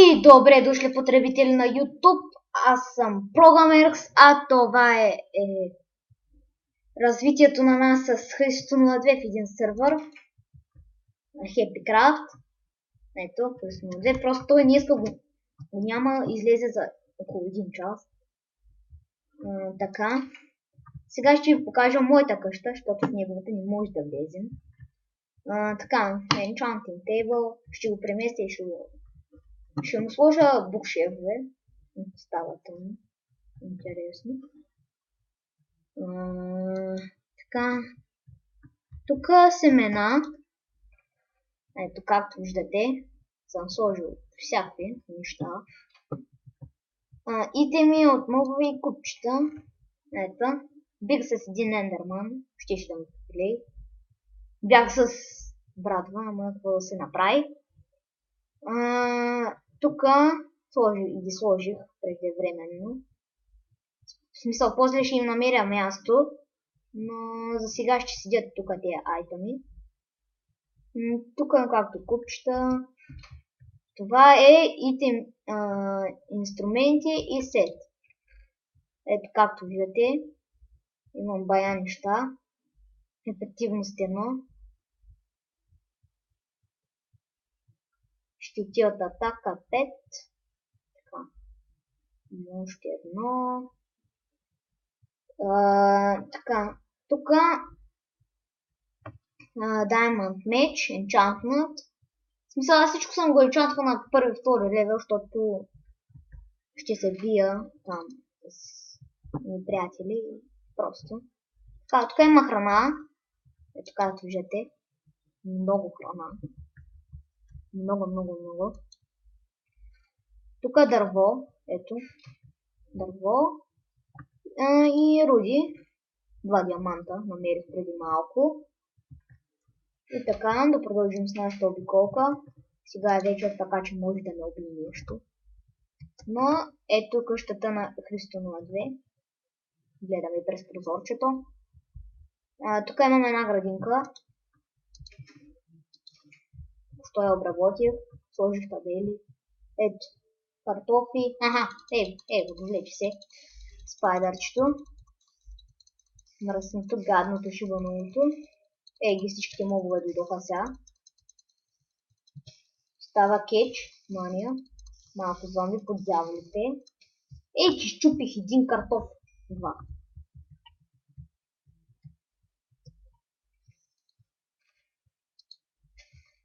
И добре дошли потребители на YouTube. Аз съм Programmerx, а това е развитието на нас с Христо 02 в един сервер на HappyCraft. Ето, Христо 02. Просто той днеска го няма, излезе за около 1 час. Така. Сега ще ви покажа моята къща, защото в неговата не може да влезем. Така, Enchanting Table. Ще го преместя и ще му сложа букшефове. Става тъмно. Интересно. Така. Тук семена. Ето, както виждате, съм сложил всякакви неща. Итеми от мобови купчета. Ето. Бих с един ендерман. Ще да ме попилей. Бях с братва, ама какво да се направи. Тук ги сложих преждевременно. В смисъл, после ще им намеря място, но за сега ще седят тук тези айтеми. Тук е както купчета. Това е итем, инструменти и сет. Ето както виждате, имам бая неща. Ефективност 1. Щити от атака 5. Така. Още едно. Така. Тук Diamond Mage, Enchantment. В смисъл, аз всичко съм го enchantвал на първи и втори левел, защото ще се бия там с приятели. Просто. Така, тук има храна. Ето както виждате. Много храна. Много. Тук е дърво. Ето. Дърво. И руди. 2 диаманта намерих преди малко. И така, да продължим с нашата обиколка. Сега е вечер, така че може да ме убие нещо. Но ето къщата на Христо 02. Гледаме през прозорчето. Тук имаме една градинка. Що я обработих. Сложих табели. Ето. Картофи. Влече се. Спайдърчето. Мръсното, гадното, шибаното. Ги всичките мобове дойдоха сега. Става кетч. Мания. Малко зомби под дяволите. Че щупих един картоф. 2.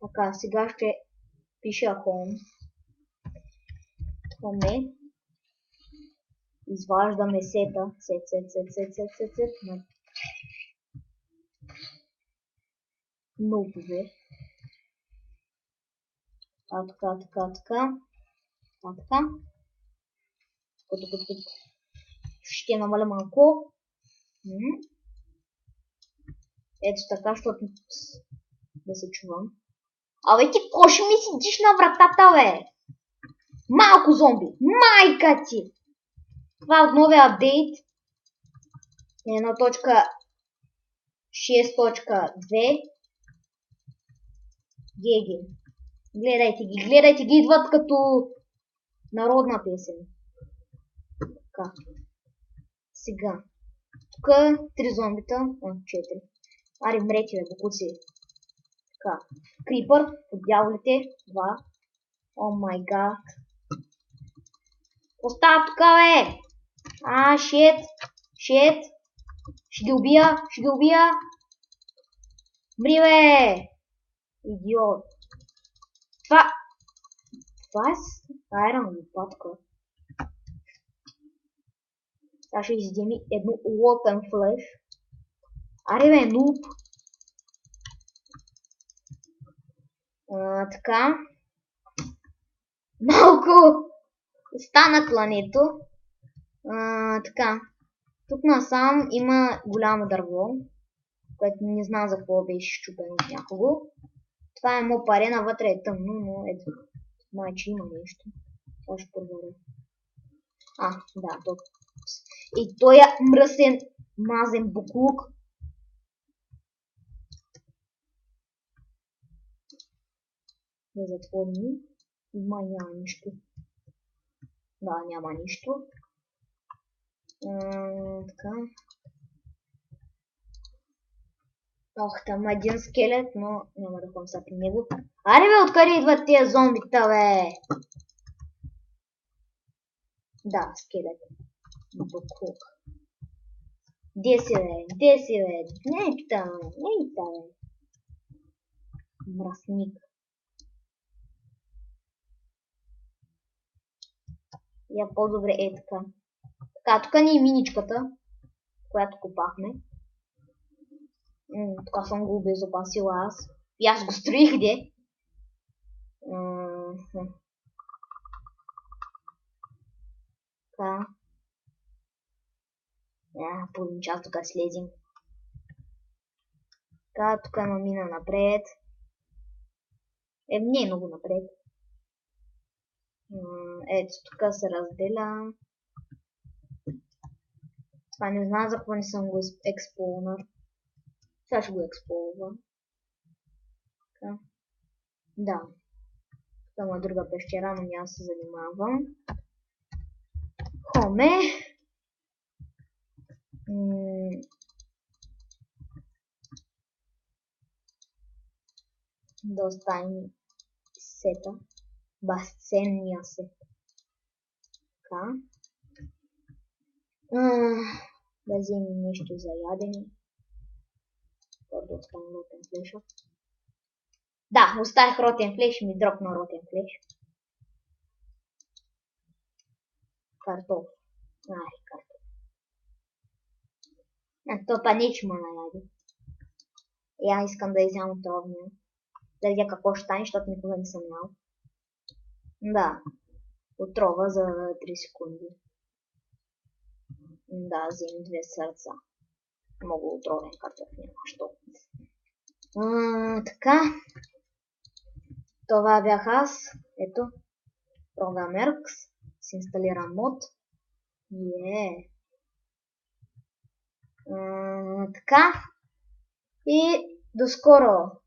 Така, сега ще пиша home. Home. Изваждаме сета. Сет. Ноутове. Така. Ще намаля малко. Ето така, защото да се чувам. Абе ти ко ще ми седиш на вратата, бе? Малко зомби! Майка ти! Това е от новия апдейт. 1.6.2. Геги. Гледайте ги, идват като народна песен. Така. Сега. Тук 3 зомбита. 4. Аре, мрете, бе, бокуци. Така. Крипър, под дяволите. 2. О май гад. Остава тук, бе! Шет. Ще ги убия. Мри, бе! Идиот. Това е айрон лопатка. Сега ще издеми едно лотен флеш. Аре, бе, нуб. Така. Малко стана клането. Така. Тук насам има голямо дърво, което не знам за какво беше щупено от някого. Това е моб арена, вътре е тъмно, но ето. Майче има нещо. Това ще проверя. Да, тук. И той е мръсен, мазен буклук. Да затворим. Май няма нищо. Да, няма нищо. Така. Ох, там един скелет, но няма да ходим сега при него. Аре бе, откъде идват тия зомбита, бе? Да, скелет. Буклук. Где си, бе? Где си, бе? Не там, не там, бе. Мръсник. Я по-добре е така. Така, тук ни е миничката, която копахме. Така съм го обезопасила аз. И аз го строих, де. Така. Половин час тук слезем. Така, тук има мина напред. Не е много напред. Ето, тук се разделя. Това не знам за какво не съм го експолнал. Сега ще го експолвам. Така. Да. Тук има друга пещера, но няма се занимавам. Хоме. Да оставим сета. Басценния се. Така. Да вземем нещо за ядене. Да оставим ротен флеша. Да, оставих ротен флеш и ми дропна ротен флеш. Картоф. Картоф. То па не че ме наяде. Я искам да изям от огня. Да видя какво ще стане, защото никога не съм ял. Да. Отрова за 3 секунди. Да, взем 2 сърца. Много отровен картоф, няма що. Така. Това бях аз. Ето. Програмеркс. Си инсталирам мод. Така. И до скоро.